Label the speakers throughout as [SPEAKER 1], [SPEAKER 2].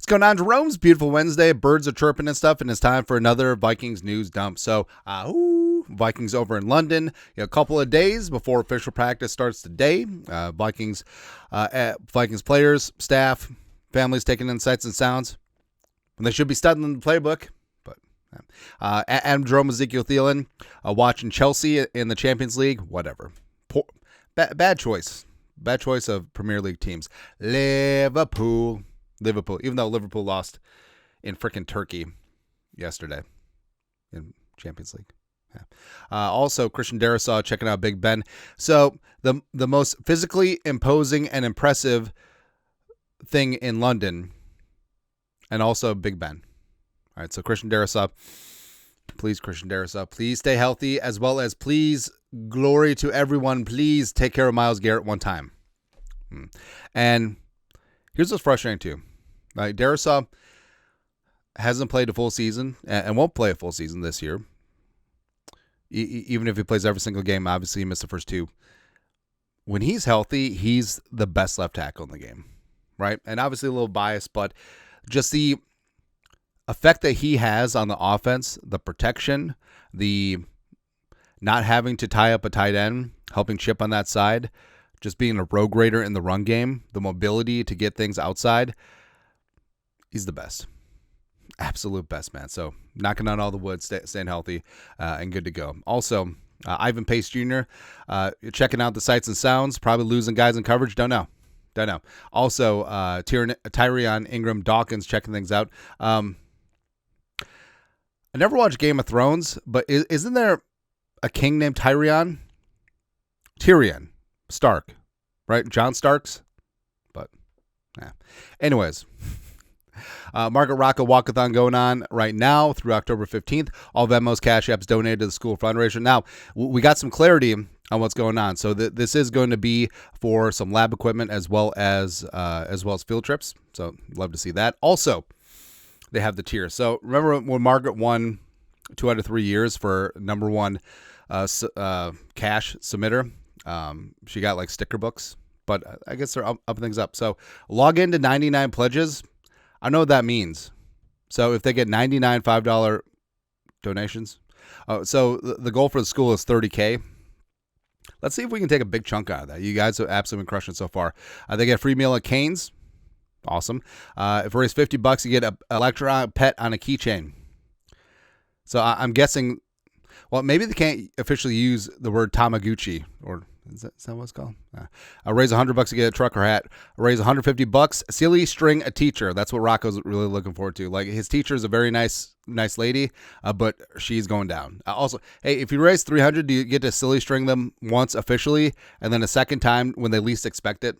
[SPEAKER 1] What's going on, Jerome's beautiful Wednesday? Birds are chirping and stuff, and it's time for another Vikings news dump. So, Vikings over in London. A couple of days before official practice starts today. Vikings players, staff, families taking in sights and sounds. And they should be studying the playbook. But Adam Jerome, Ezekiel Thielen, watching Chelsea in the Champions League. Whatever. Bad choice. Bad choice of Premier League teams. Liverpool, even though Liverpool lost in frickin' Turkey yesterday in Champions League. Yeah. Also, Christian Darrisaw checking out Big Ben. So the most physically imposing and impressive thing in London, and also Big Ben. All right, so Christian Darrisaw, please stay healthy, as well as please, glory to everyone, please take care of Myles Garrett one time. And here's what's frustrating too. Like, Darrisaw hasn't played a full season and won't play a full season this year. Even if he plays every single game, obviously he missed the first two. When he's healthy, he's the best left tackle in the game, right? And obviously a little biased, but just the effect that he has on the offense, the protection, the not having to tie up a tight end, helping chip on that side, just being a rogue raider in the run game, the mobility to get things outside, he's the best. Absolute best, man. So knocking on all the wood, staying healthy, and good to go. Also, Ivan Pace Jr., checking out the sights and sounds, probably losing guys in coverage. Don't know. Also, Tyrion Ingram Dawkins checking things out. I never watched Game of Thrones, but isn't there a king named Tyrion Stark, right? John Starks? But, yeah. Anyways. Margaret Rocco Walkathon going on right now through October 15th. All Venmo's, Cash Apps donated to the school fundraiser. Now, we got some clarity on what's going on. So this is going to be for some lab equipment as well as field trips. So love to see that. Also, they have the tier. So remember when Margaret won 2 out of 3 years for number one cash submitter? She got like sticker books, but I guess they're up things up. So log into 99 pledges. I know what that means. So if they get 99 $5 donations, so the goal for the school is $30K. Let's see if we can take a big chunk out of that. You guys have absolutely been crushing it so far. They get a free meal at Cane's. Awesome. If we raise $50, you get an electronic pet on a keychain. So I'm guessing, well, maybe they can't officially use the word Tamagotchi, or is that what it's called? Raise $100 to get a truck or hat. Raise $150. Silly string a teacher. That's what Rocco's really looking forward to. Like, his teacher is a very nice lady, but she's going down. Also, hey, if you raise $300, do you get to silly string them once officially, and then a second time when they least expect it,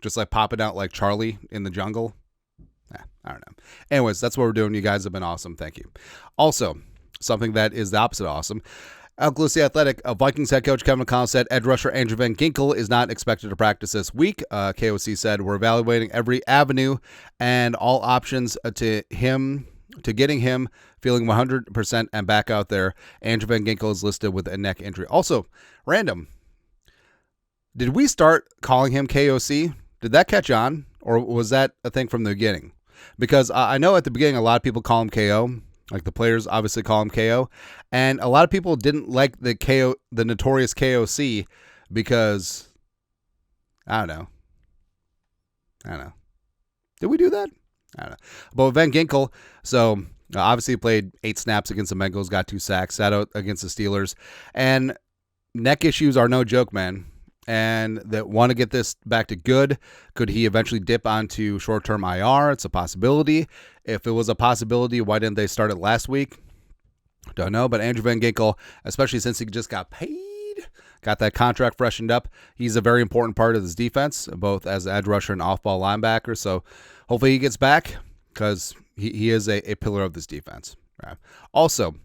[SPEAKER 1] just like popping out like Charlie in the jungle? I don't know. Anyways, that's what we're doing. You guys have been awesome. Thank you. Also, something that is the opposite of awesome. Lucy Athletic, Vikings head coach Kevin McCarthy said edge rusher Andrew Van Ginkel is not expected to practice this week. KOC said, we're evaluating every avenue and all options to getting him feeling 100% and back out there. Andrew Van Ginkel is listed with a neck injury. Also, random. Did we start calling him KOC? Did that catch on? Or was that a thing from the beginning? Because I know at the beginning a lot of people call him KO. Like, the players obviously call him KO. And a lot of people didn't like the notorious KOC because, I don't know. Did we do that? I don't know. But Van Ginkel, so obviously he played 8 snaps against the Bengals, got 2 sacks, sat out against the Steelers. And neck issues are no joke, man. And that want to get this back to good. Could he eventually dip onto short-term IR? It's a possibility. If it was a possibility, why didn't they start it last week? Don't know. But Andrew Van Ginkel, especially since he just got paid, got that contract freshened up, he's a very important part of this defense, both as an edge rusher and off-ball linebacker. So hopefully he gets back, because he is a pillar of this defense. Right. Also,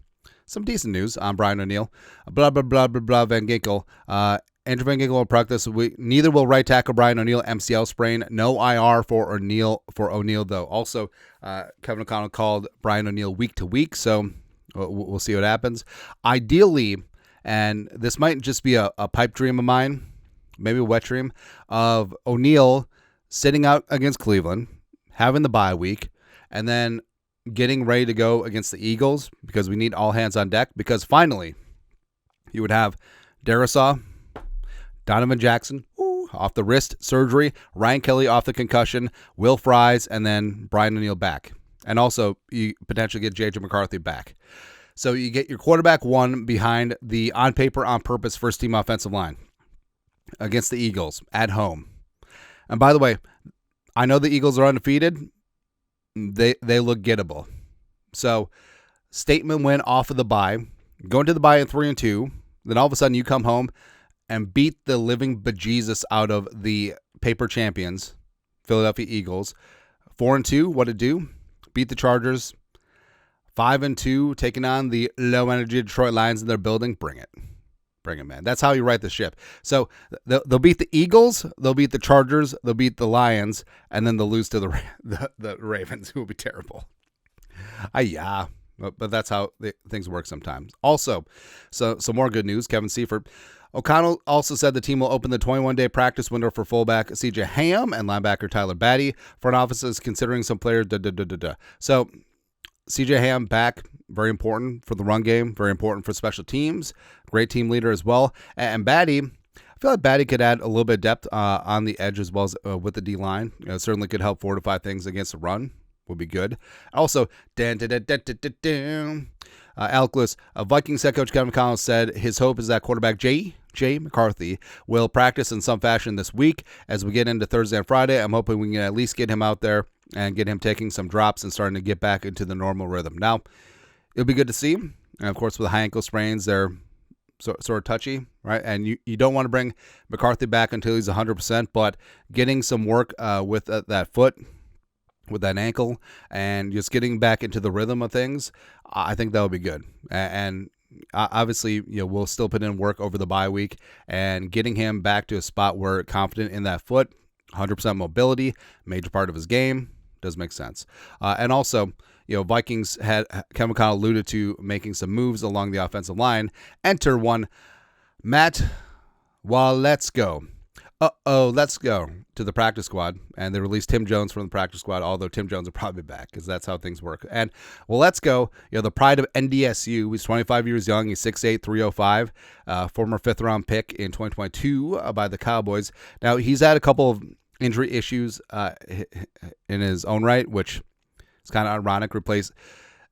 [SPEAKER 1] some decent news on Brian O'Neill. Blah, blah, blah, blah, blah, Van Ginkel. Andrew Van Ginkel will practice this week. Neither will right tackle Brian O'Neill, MCL sprain. No IR for O'Neill, though. Also, Kevin O'Connell called Brian O'Neill week to week, so we'll see what happens. Ideally, and this might just be a pipe dream of mine, maybe a wet dream, of O'Neill sitting out against Cleveland, having the bye week, and then getting ready to go against the Eagles because we need all hands on deck because finally you would have Darisaw, Donovan Jackson off the wrist surgery, Ryan Kelly off the concussion, Will Fries, and then Brian O'Neill back. And also you potentially get JJ McCarthy back. So you get your quarterback one behind the on paper, on purpose first team offensive line against the Eagles at home. And by the way, I know the Eagles are undefeated. They look gettable. So statement win off of the bye, go into the bye in 3-2. Then all of a sudden you come home and beat the living bejesus out of the paper champions, Philadelphia Eagles. 4-2, what'd it do? Beat the Chargers. 5-2, taking on the low-energy Detroit Lions in their building. Bring it. Bring it, man. That's how you right the ship. So they'll beat the Eagles, they'll beat the Chargers, they'll beat the Lions, and then they'll lose to the Ravens, who will be terrible. Yeah. But that's how things work sometimes. Also, so some more good news. Kevin Seifert. O'Connell also said the team will open the 21-day practice window for fullback CJ Ham and linebacker Tyler Batty. Front office is considering some players. So CJ Ham back, very important for the run game, very important for special teams. Great team leader as well. And Batty, I feel like Batty could add a little bit of depth on the edge as well as with the D-line. Certainly could help fortify things against the run. Would be good. Also, Alec Lewis, Vikings head coach Kevin Collins said his hope is that quarterback J. McCarthy will practice in some fashion this week. As we get into Thursday and Friday, I'm hoping we can at least get him out there and get him taking some drops and starting to get back into the normal rhythm. Now, it'll be good to see. And of course, with high ankle sprains, they're sort of touchy, right? And you don't want to bring McCarthy back until he's 100%, but getting some work with that foot, with that ankle, and just getting back into the rhythm of things, I think that would be good. And obviously, we'll still put in work over the bye week and getting him back to a spot where confident in that foot, 100% mobility, major part of his game, does make sense. And also, Vikings had Kevin Connell alluded to making some moves along the offensive line. Enter one Matt Waletzko. Let's go to the practice squad. And they released Tim Jones from the practice squad, although Tim Jones will probably be back because that's how things work. And, let's go. The pride of NDSU. He's 25 years young. He's 6'8", 305, former fifth-round pick in 2022 by the Cowboys. Now, he's had a couple of injury issues in his own right, which is kind of ironic.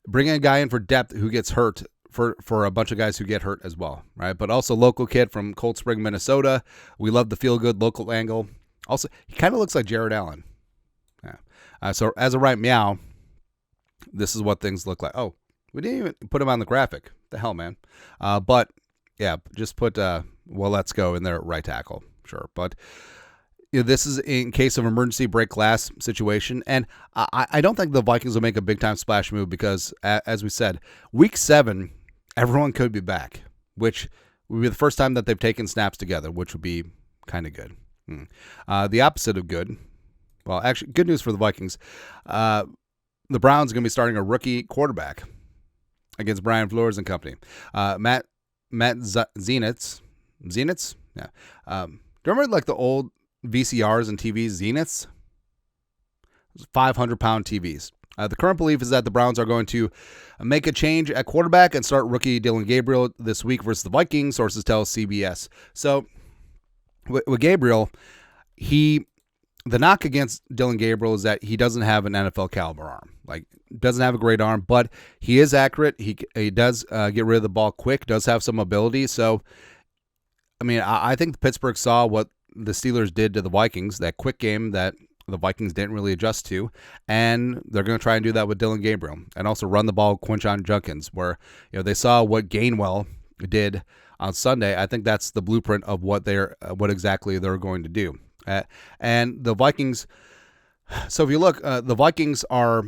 [SPEAKER 1] Bringing a guy in for depth who gets hurt for a bunch of guys who get hurt as well, right? But also local kid from Cold Spring, Minnesota. We love the feel-good local angle. Also, he kind of looks like Jared Allen. Yeah. So as a right meow, this is what things look like. Oh, we didn't even put him on the graphic. The hell, man. But, yeah, just put, let's go in there at right tackle. Sure. But this is in case of emergency break glass situation. And I don't think the Vikings will make a big-time splash move because, as we said, Week 7, everyone could be back, which would be the first time that they've taken snaps together, which would be kind of good. The opposite of good. Well, actually, good news for the Vikings. The Browns are going to be starting a rookie quarterback against Brian Flores and company. Matt Zenitz. Zenitz? Yeah. Do you remember like the old VCRs and TVs, Zeniths? 500-pound TVs. The current belief is that the Browns are going to make a change at quarterback and start rookie Dylan Gabriel this week versus the Vikings, sources tell CBS. So with Gabriel, the knock against Dylan Gabriel is that he doesn't have an NFL caliber arm. Like, doesn't have a great arm, but he is accurate. He does get rid of the ball quick, does have some ability. So, I mean, I think Pittsburgh saw what the Steelers did to the Vikings, that quick game that the Vikings didn't really adjust to, and they're going to try and do that with Dylan Gabriel and also run the ball Quinshon Judkins, where they saw what Gainwell did on Sunday. I think that's the blueprint of what exactly they're going to do. And the Vikings, so if you look, the Vikings are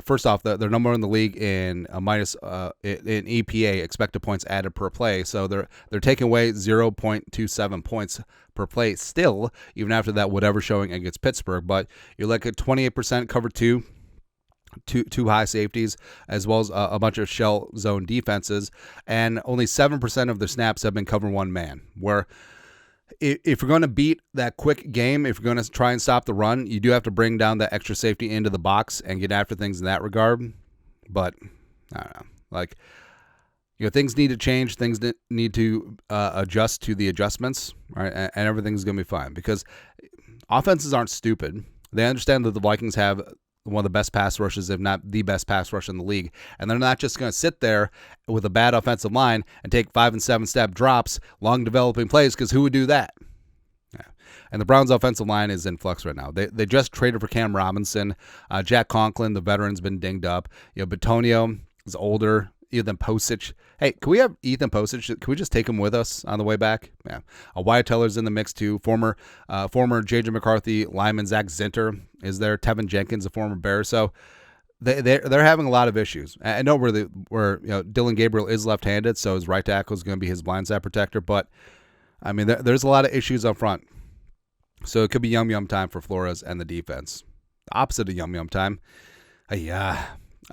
[SPEAKER 1] first off, they're number one in the league in minus in EPA, expected points added per play. So they're taking away 0.27 points per play still, even after that whatever showing against Pittsburgh. But you look at 28% cover two high safeties, as well as a bunch of shell zone defenses, and only 7% of their snaps have been cover one man. Where if you're going to beat that quick game, if you're going to try and stop the run, you do have to bring down that extra safety into the box and get after things in that regard. But I don't know, like, things need to change. Things need to adjust to the adjustments, right? And everything's going to be fine, because offenses aren't stupid. They understand that the Vikings have one of the best pass rushes, if not the best pass rush in the league. And they're not just going to sit there with a bad offensive line and take 5 and 7 step drops, long developing plays, because who would do that? Yeah. And the Browns' offensive line is in flux right now. They just traded for Cam Robinson. Jack Conklin, the veteran's been dinged up. Batonio is older. Ethan Posich. Hey, can we have Ethan Posich? Can we just take him with us on the way back? Yeah. Wyatt Teller's in the mix too. Former J.J. McCarthy lineman Zach Zinter is there. Tevin Jenkins, a former Bear. So they're having a lot of issues. I know where Dylan Gabriel is left-handed, so his right tackle is going to be his blindside protector. But I mean, there's a lot of issues up front. So it could be yum time for Flores and the defense. The opposite of yum time.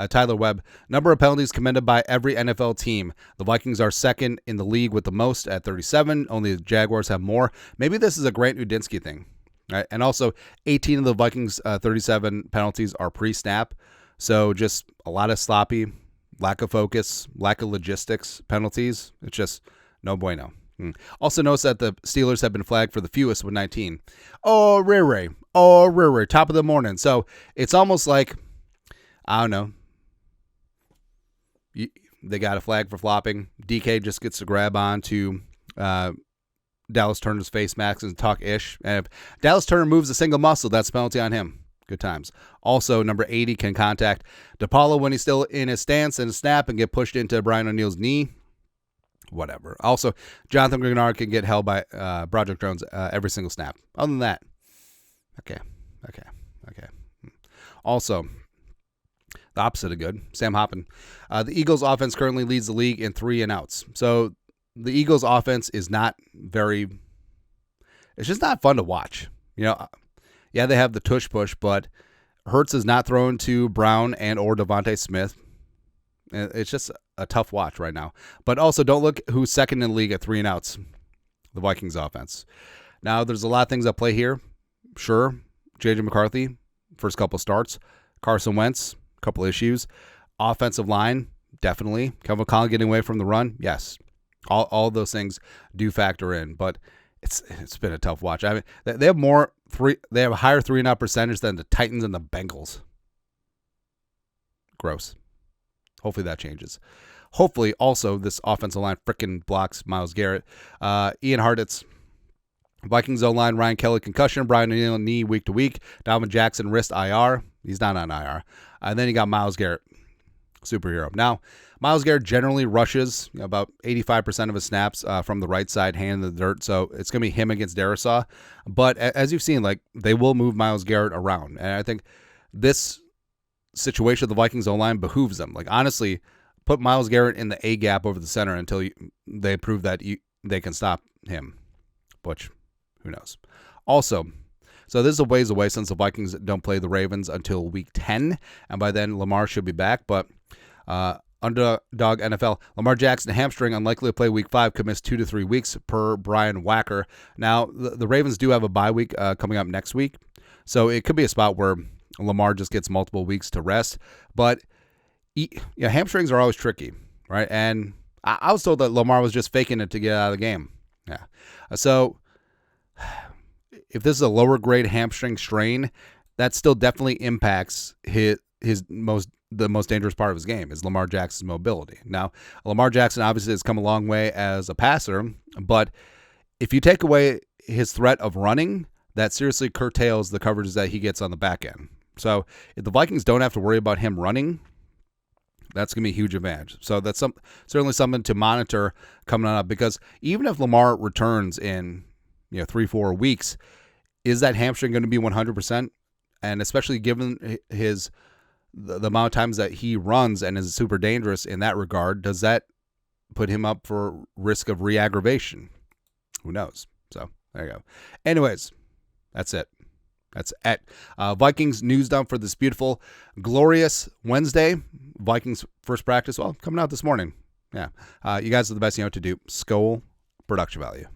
[SPEAKER 1] Tyler Webb, number of penalties committed by every NFL team. The Vikings are second in the league with the most at 37. Only the Jaguars have more. Maybe this is a Grant Udinski thing, right? And also, 18 of the Vikings' 37 penalties are pre-snap. So just a lot of sloppy, lack of focus, lack of logistics penalties. It's just no bueno. Also notice that the Steelers have been flagged for the fewest with 19. Oh, Riri, top of the morning. So it's almost like, I don't know, they got a flag for flopping. DK just gets to grab on to Dallas Turner's face mask and talk ish. And if Dallas Turner moves a single muscle, that's a penalty on him. Good times. Also, number 80 can contact DePaulo when he's still in his stance and snap and get pushed into Brian O'Neill's knee. Whatever. Also, Jonathan Grenard can get held by Broderick Jones every single snap. Other than that, okay. Also, the opposite of good, Sam Hoppen. The Eagles' offense currently leads the league in 3 and outs. So the Eagles' offense is not it's just not fun to watch. Yeah, they have the tush push, but Hurts is not thrown to Brown and or Devontae Smith. It's just a tough watch right now. But also, don't look who's second in the league at 3 and outs, the Vikings' offense. Now, there's a lot of things at play here. Sure, J.J. McCarthy, first couple starts. Carson Wentz, couple issues. Offensive line, definitely. Kevin Collin getting away from the run, yes. All those things do factor in, but it's been a tough watch. I mean, they have a higher 3-and-out percentage than the Titans and the Bengals. Gross. Hopefully that changes. Hopefully also this offensive line frickin' blocks Myles Garrett. Ian Hartitz, Vikings O-line, Ryan Kelly concussion, Brian O'Neill knee week to week, Dalvin Jackson wrist IR. He's not on IR. And then you got Myles Garrett, superhero. Now, Myles Garrett generally rushes about 85% of his snaps from the right side, hand in the dirt. So it's going to be him against Darisaw. But as you've seen, they will move Myles Garrett around. And I think this situation of the Vikings O-line behooves them. Honestly, put Myles Garrett in the A gap over the center until they prove that they can stop him. Which, who knows? Also, so this is a ways away since the Vikings don't play the Ravens until week 10, and by then Lamar should be back. But Underdog NFL, Lamar Jackson hamstring, unlikely to play week 5, could miss 2 to 3 weeks per Brian Wacker. Now, the Ravens do have a bye week coming up next week, so it could be a spot where Lamar just gets multiple weeks to rest. But hamstrings are always tricky, right? And I was told that Lamar was just faking it to get out of the game. Yeah. So if this is a lower grade hamstring strain, that still definitely impacts the most dangerous part of his game is Lamar Jackson's mobility. Now, Lamar Jackson obviously has come a long way as a passer, but if you take away his threat of running, that seriously curtails the coverages that he gets on the back end. So if the Vikings don't have to worry about him running, that's going to be a huge advantage. So that's certainly something to monitor coming on up, because even if Lamar returns in 3-4 weeks, is that hamstring going to be 100%? And especially given the amount of times that he runs and is super dangerous in that regard, does that put him up for risk of re-aggravation? Who knows? So there you go. Anyways, that's it. That's it. Vikings news dump for this beautiful, glorious Wednesday. Vikings first practice, coming out this morning. Yeah. You guys are the best you know what to do. Skol production value.